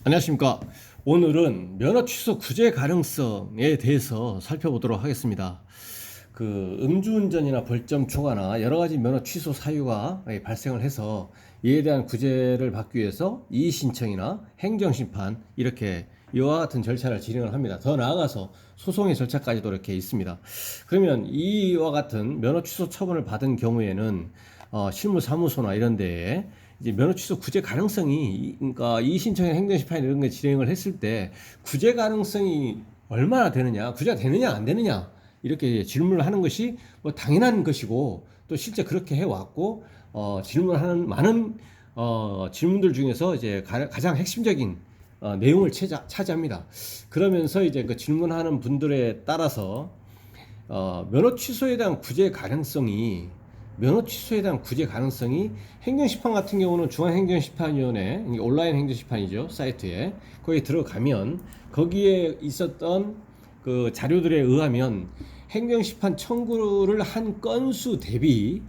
안녕하십니까. 오늘은 면허 취소 구제 가능성에 대해서 살펴보도록 하겠습니다. 음주운전이나 벌점 초과나 여러 가지 면허 취소 사유가 발생을 해서 이에 대한 구제를 받기 위해서 이의 신청이나 행정심판 이렇게 이와 같은 절차를 진행을 합니다. 더 나아가서 소송의 절차까지도 이렇게 있습니다. 그러면 이와 같은 면허 취소 처분을 받은 경우에는 실무사무소나 이런 데에 이제 면허 취소 구제 가능성이, 그러니까 이의 신청이나 행정심판 이런 게 진행을 했을 때 구제 가능성이 얼마나 되느냐, 구제가 되느냐 안 되느냐 이렇게 질문을 하는 것이 뭐 당연한 것이고, 또 실제 그렇게 해왔고, 질문하는 많은 질문들 중에서 이제 가장 핵심적인 내용을 차지합니다. 그러면서 이제 그 질문하는 분들에 따라서 면허 취소에 대한 구제 가능성이 행정심판 같은 경우는 중앙행정심판위원회, 온라인 행정심판이죠, 사이트에. 거기에 들어가면 거기에 있었던 그 자료들에 의하면 행정심판 청구를 한 건수 대비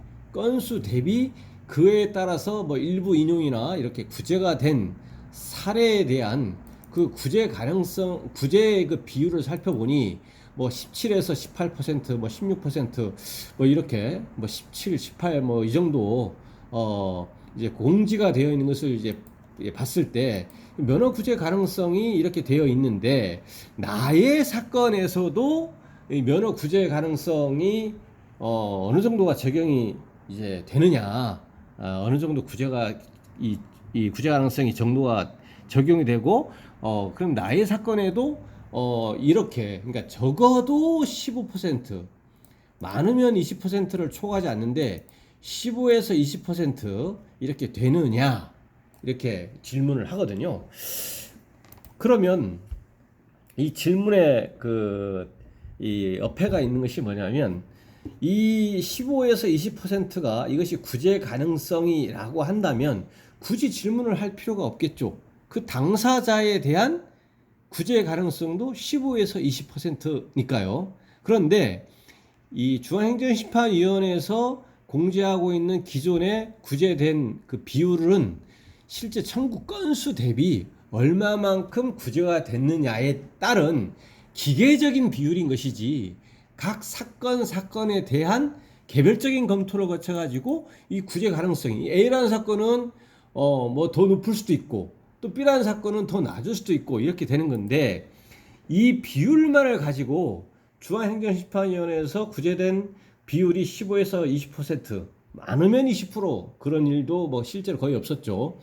그에 따라서 뭐 일부 인용이나 이렇게 구제가 된 사례에 대한 그 구제의 그 비율을 살펴보니 뭐 17에서 18%, 뭐 16%, 뭐 이렇게 뭐 17, 18, 뭐 이 정도 이제 공지가 되어 있는 것을 이제 봤을 때 면허 구제 가능성이 이렇게 되어 있는데, 나의 사건에서도 이 면허 구제 가능성이 어느 정도가 적용이 이제 되느냐, 어느 정도 이 구제 가능성이 정도가 적용이 되고, 그럼 나의 사건에도 이렇게, 그러니까 적어도 15%, 많으면 20%를 초과하지 않는데 15에서 20% 이렇게 되느냐, 이렇게 질문을 하거든요. 그러면 이 질문에 이 어폐가 있는 것이 뭐냐면, 이 15에서 20%가 이것이 구제 가능성이라고 한다면 굳이 질문을 할 필요가 없겠죠. 그 당사자에 대한 구제 가능성도 15에서 20%니까요. 그런데 이 중앙행정심판위원회에서 공지하고 있는 기존에 구제된 그 비율은 실제 청구 건수 대비 얼마만큼 구제가 됐느냐에 따른 기계적인 비율인 것이지, 각 사건에 대한 개별적인 검토를 거쳐가지고 이 구제 가능성이, A라는 사건은 뭐 더 높을 수도 있고 또 B라는 사건은 더 낮을 수도 있고 이렇게 되는 건데, 이 비율만을 가지고 중앙행정심판위원회에서 구제된 비율이 15에서 20%, 많으면 20%, 그런 일도 뭐 실제로 거의 없었죠.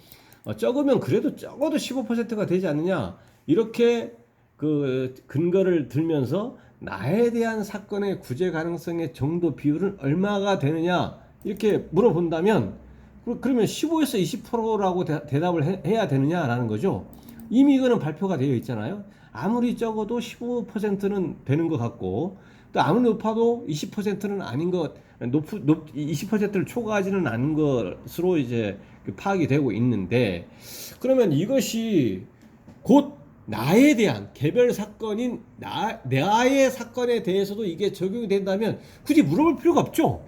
적으면 그래도 적어도 15%가 되지 않느냐, 이렇게 그 근거를 들면서 나에 대한 사건의 구제 가능성의 정도 비율은 얼마가 되느냐 이렇게 물어본다면, 그러면 15에서 20%라고 대답을 해야 되느냐라는 거죠. 이미 이거는 발표가 되어 있잖아요. 아무리 적어도 15%는 되는 것 같고, 또 아무리 높아도 20%는 아닌 것, 20%를 초과하지는 않은 것으로 이제 파악이 되고 있는데, 그러면 이것이 곧 나에 대한 개별 사건인 나의 사건에 대해서도 이게 적용이 된다면 굳이 물어볼 필요가 없죠.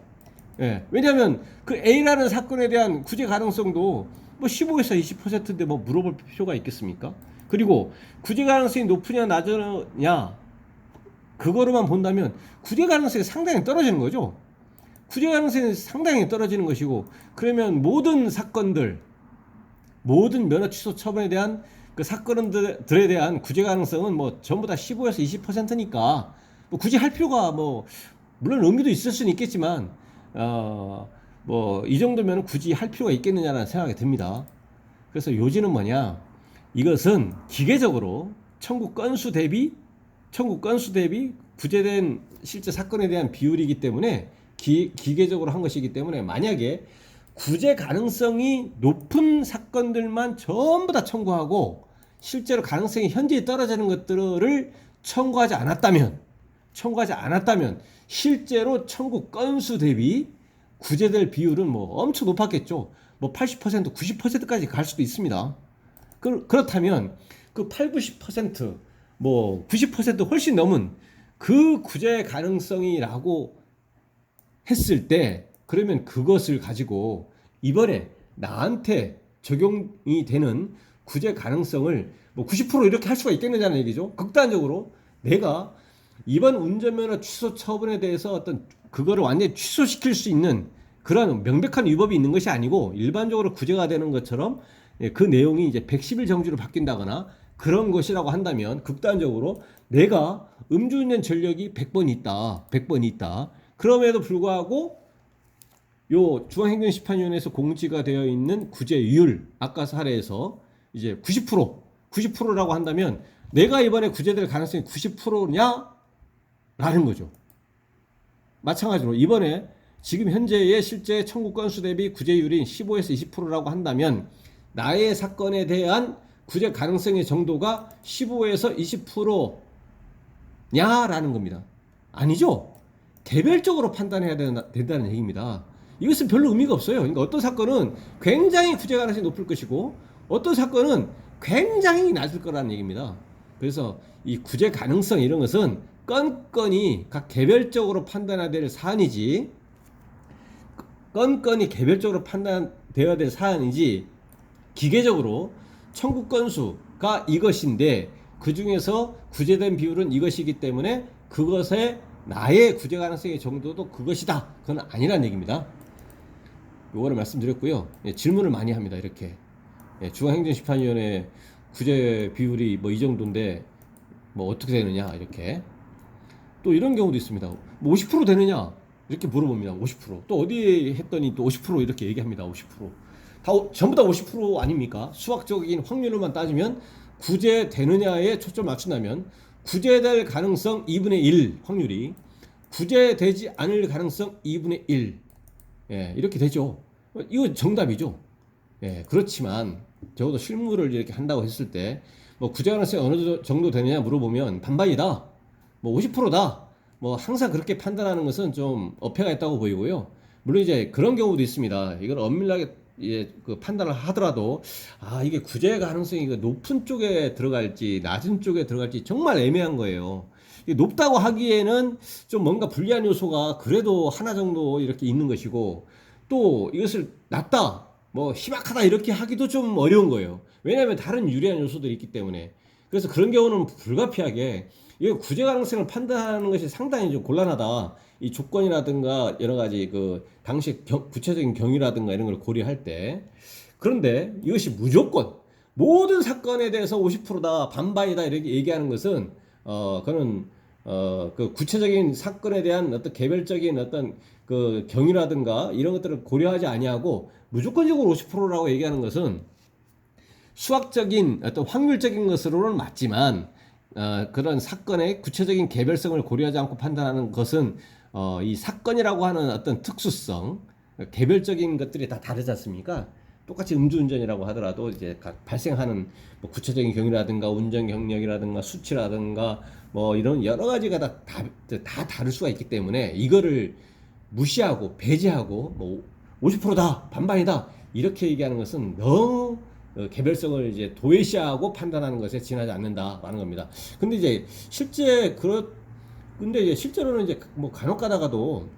예. 왜냐하면 그 A라는 사건에 대한 구제 가능성도 뭐 15에서 20%인데 뭐 물어볼 필요가 있겠습니까? 그리고 구제 가능성이 높으냐 낮으냐 그거로만 본다면 구제 가능성이 상당히 떨어지는 거죠. 구제 가능성이 상당히 떨어지는 것이고, 그러면 모든 면허 취소 처분에 대한 그 사건들에 대한 구제 가능성은 뭐 전부 다 15에서 20%니까 뭐 굳이 할 필요가, 뭐 물론 의미도 있을 수는 있겠지만 뭐 이 정도면 굳이 할 필요가 있겠느냐라는 생각이 듭니다. 그래서 요지는 뭐냐, 이것은 기계적으로 청구 건수 대비 구제된 실제 사건에 대한 비율이기 때문에, 기계적으로 한 것이기 때문에, 만약에 구제 가능성이 높은 사건들만 전부 다 청구하고 실제로 가능성이 현저히 떨어지는 것들을 청구하지 않았다면 실제로 청구 건수 대비 구제될 비율은 뭐 엄청 높았겠죠. 뭐 80%, 90%까지 갈 수도 있습니다. 그렇다면 그 8, 90%, 뭐 90% 훨씬 넘은 그 구제 가능성이라고 했을 때, 그러면 그것을 가지고 이번에 나한테 적용이 되는 구제 가능성을 뭐 90% 이렇게 할 수가 있겠느냐는 얘기죠. 극단적으로 내가 이번 운전면허 취소 처분에 대해서 어떤 그거를 완전히 취소시킬 수 있는 그런 명백한 위법이 있는 것이 아니고 일반적으로 구제가 되는 것처럼 그 내용이 이제 110일 정지로 바뀐다거나 그런 것이라고 한다면 극단적으로 내가 음주운전 전력이 100번 있다. 100번 있다. 그럼에도 불구하고 요 중앙행정심판위원회에서 공지가 되어 있는 구제율 아까 사례에서 이제 90%라고 한다면 내가 이번에 구제될 가능성이 90%냐? 라는 거죠. 마찬가지로 이번에 지금 현재의 실제 청구 건수 대비 구제율이 15에서 20%라고 한다면 나의 사건에 대한 구제 가능성의 정도가 15에서 20%냐라는 겁니다. 아니죠. 개별적으로 판단해야 된다는 얘기입니다. 이것은 별로 의미가 없어요. 그러니까 어떤 사건은 굉장히 구제 가능성이 높을 것이고 어떤 사건은 굉장히 낮을 거라는 얘기입니다. 그래서 이 구제 가능성 이런 것은 건건이 각 개별적으로 판단해야 될 사안이지 건건이 개별적으로 판단되어야 될 사안이지 기계적으로 청구 건수가 이것인데 그 중에서 구제된 비율은 이것이기 때문에 그것의 나의 구제 가능성의 정도도 그것이다. 그건 아니란 얘기입니다. 요거를 말씀드렸고요. 질문을 많이 합니다. 이렇게 중앙행정심판위원회 구제 비율이 뭐 이 정도인데 뭐 어떻게 되느냐 이렇게 또 이런 경우도 있습니다. 뭐 50% 되느냐 이렇게 물어봅니다. 50%또 어디에 했더니 또 50% 이렇게 얘기합니다. 50% 다 전부 다 50% 아닙니까? 수학적인 확률로만 따지면 구제되느냐에 초점 맞춘다면 구제될 가능성 2분의 1 확률이 구제되지 않을 가능성 2분의 1 이렇게 되죠. 이거 정답이죠. 그렇지만 적어도 실무를 이렇게 한다고 했을 때 뭐 구제 가능성이 어느 정도 되느냐 물어보면 반반이다. 뭐 50%다. 뭐 항상 그렇게 판단하는 것은 좀 어폐가 있다고 보이고요. 물론 이제 그런 경우도 있습니다. 이걸 엄밀하게 그 판단을 하더라도 이게 구제 가능성이 높은 쪽에 들어갈지 낮은 쪽에 들어갈지 정말 애매한 거예요. 높다고 하기에는 좀 뭔가 불리한 요소가 그래도 하나 정도 이렇게 있는 것이고 또 이것을 낮다 뭐 희박하다 이렇게 하기도 좀 어려운 거예요. 왜냐하면 다른 유리한 요소들이 있기 때문에. 그래서 그런 경우는 불가피하게 이 구제 가능성을 판단하는 것이 상당히 좀 곤란하다. 이 조건이라든가 여러 가지 그 당시 구체적인 경위라든가 이런 걸 고려할 때. 그런데 이것이 무조건 모든 사건에 대해서 50%다 반반이다 이렇게 얘기하는 것은 그는 그 구체적인 사건에 대한 어떤 개별적인 어떤 그 경위라든가 이런 것들을 고려하지 아니하고 무조건적으로 50%라고 얘기하는 것은 수학적인 어떤 확률적인 것으로는 맞지만 그런 사건의 구체적인 개별성을 고려하지 않고 판단하는 것은 이 사건이라고 하는 어떤 특수성, 개별적인 것들이 다 다르지 않습니까? 똑같이 음주운전이라고 하더라도 이제 발생하는 뭐 구체적인 경위라든가 운전 경력이라든가 수치라든가 뭐 이런 여러 가지가 다 다를 수가 있기 때문에 이거를 무시하고 배제하고 뭐 50%다 반반이다 이렇게 얘기하는 것은 너무 개별성을 이제 도외시하고 판단하는 것에 지나지 않는다라는 겁니다. 근데 이제 근데 이제 실제로는 이제 뭐 간혹 가다가도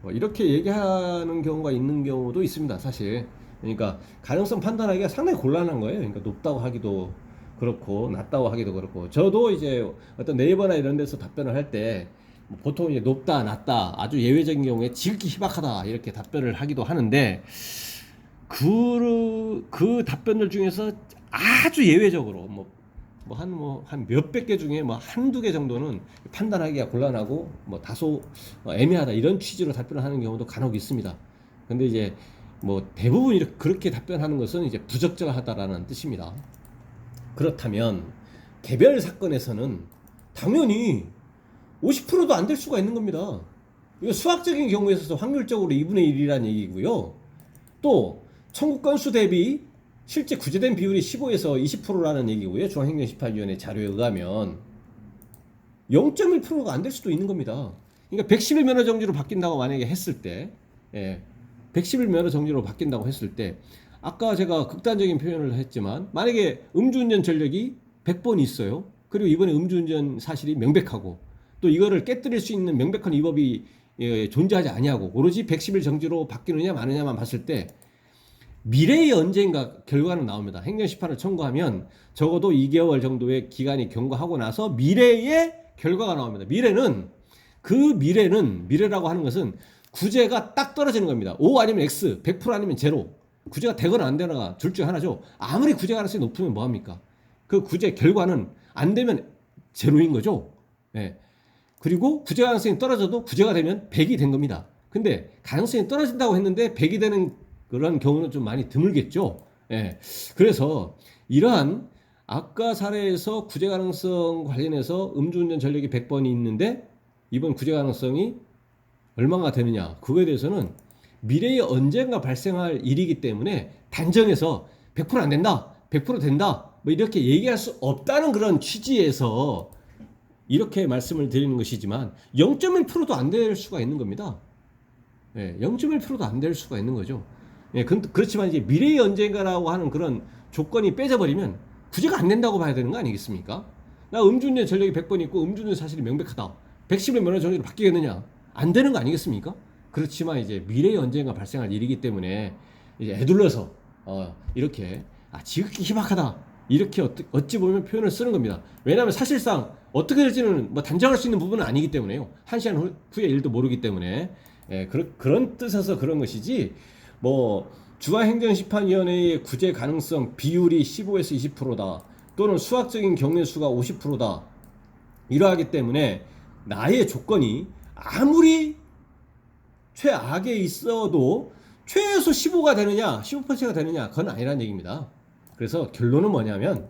뭐 이렇게 얘기하는 경우가 있는 경우도 있습니다. 사실. 그러니까 가능성 판단하기가 상당히 곤란한 거예요. 그러니까 높다고 하기도 그렇고 낮다고 하기도 그렇고 저도 이제 어떤 네이버나 이런 데서 답변을 할 때 보통 이제 높다 낮다 아주 예외적인 경우에 지극히 희박하다 이렇게 답변을 하기도 하는데 그 답변들 중에서 아주 예외적으로 한 몇백 개 중에 뭐 한두 개 정도는 판단하기가 곤란하고 뭐 다소 애매하다 이런 취지로 답변을 하는 경우도 간혹 있습니다. 근데 이제 뭐 대부분 이렇게 그렇게 답변하는 것은 이제 부적절하다라는 뜻입니다. 그렇다면 개별 사건에서는 당연히 50%도 안 될 수가 있는 겁니다. 이거 수학적인 경우에 있어서 확률적으로 2분의 1이라는 얘기고요. 또 청구 건수 대비 실제 구제된 비율이 15에서 20%라는 얘기고요. 중앙행정심판위원회 자료에 의하면 0.1%가 안 될 수도 있는 겁니다. 그러니까 110일 면허 정지로 바뀐다고 만약에 했을 때 110일 면허 정지로 바뀐다고 했을 때 아까 제가 극단적인 표현을 했지만 만약에 음주운전 전력이 100번 있어요. 그리고 이번에 음주운전 사실이 명백하고 또 이거를 깨뜨릴 수 있는 명백한 위법이 존재하지 아니하고 오로지 110일 정지로 바뀌느냐 마느냐만 봤을 때 미래의 언젠가 결과는 나옵니다. 행정심판을 청구하면 적어도 2개월 정도의 기간이 경과하고 나서 미래의 결과가 나옵니다. 미래라고 하는 것은 구제가 딱 떨어지는 겁니다. O 아니면 X, 100% 아니면 제로. 구제가 되거나 안 되거나 둘 중 하나죠. 아무리 구제 가능성이 높으면 뭐합니까? 그 구제 결과는 안 되면 제로인 거죠. 예. 그리고 구제 가능성이 떨어져도 구제가 되면 100이 된 겁니다. 근데 가능성이 떨어진다고 했는데 100이 되는 그런 경우는 좀 많이 드물겠죠. 예. 그래서 이러한 아까 사례에서 구제 가능성 관련해서 음주운전 전력이 100번이 있는데 이번 구제 가능성이 얼마가 되느냐, 그거에 대해서는 미래에 언젠가 발생할 일이기 때문에 단정해서 100%안 된다, 100% 된다, 뭐 이렇게 얘기할 수 없다는 그런 취지에서 이렇게 말씀을 드리는 것이지만 0.1%도 안 될 수가 있는 겁니다. 예, 0.1%도 안 될 수가 있는 거죠. 예, 그렇지만 이제 미래의 언젠가라고 하는 그런 조건이 빼져버리면 구제가 안 된다고 봐야 되는 거 아니겠습니까? 나 음주운전 전력이 100번 있고 음주운전 사실이 명백하다. 110의 면허 정지로 바뀌겠느냐? 안 되는 거 아니겠습니까? 그렇지만 이제 미래의 언젠가 발생할 일이기 때문에 이제 애둘러서 이렇게 지극히 희박하다, 이렇게 어찌 보면 표현을 쓰는 겁니다. 왜냐하면 사실상 어떻게 될지는 뭐 단정할 수 있는 부분은 아니기 때문에요. 한 시간 후에 일도 모르기 때문에. 예, 그런 뜻에서 그런 것이지, 뭐 중앙행정심판위원회의 구제 가능성 비율이 15에서 20%다 또는 수학적인 경우의 수가 50%다 이러하기 때문에 나의 조건이 아무리 최악에 있어도 최소 15가 되느냐 15%가 되느냐, 그건 아니라는 얘기입니다. 그래서 결론은 뭐냐면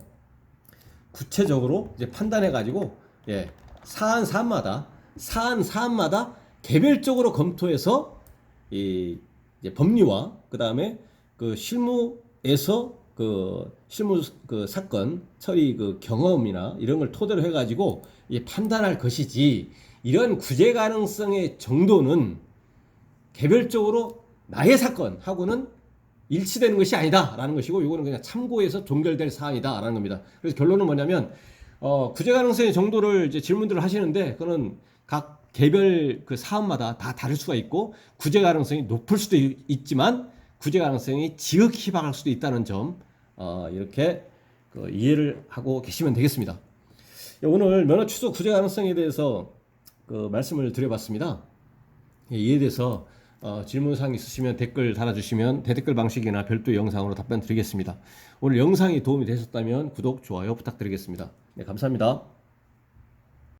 구체적으로 이제 판단해 가지고 사안마다 개별적으로 검토해서 이 이제 법리와 그다음에 그 실무에서 실무 사건 처리 경험이나 이런 걸 토대로 해 가지고 판단할 것이지, 이런 구제 가능성의 정도는 개별적으로 나의 사건하고는 일치되는 것이 아니다라는 것이고, 이거는 그냥 참고해서 종결될 사안이다라는 겁니다. 그래서 결론은 뭐냐면 구제 가능성의 정도를 이제 질문들을 하시는데, 그거는 각 개별 사안마다 다 다를 수가 있고, 구제 가능성이 높을 수도 있지만 구제 가능성이 지극히 희박할 수도 있다는 점 이렇게 이해를 하고 계시면 되겠습니다. 오늘 면허 취소 구제 가능성에 대해서 말씀을 드려봤습니다. 이에 대해서 질문사항 있으시면 댓글 달아주시면 대댓글 방식이나 별도 영상으로 답변 드리겠습니다. 오늘 영상이 도움이 되셨다면 구독, 좋아요 부탁드리겠습니다. 네, 감사합니다.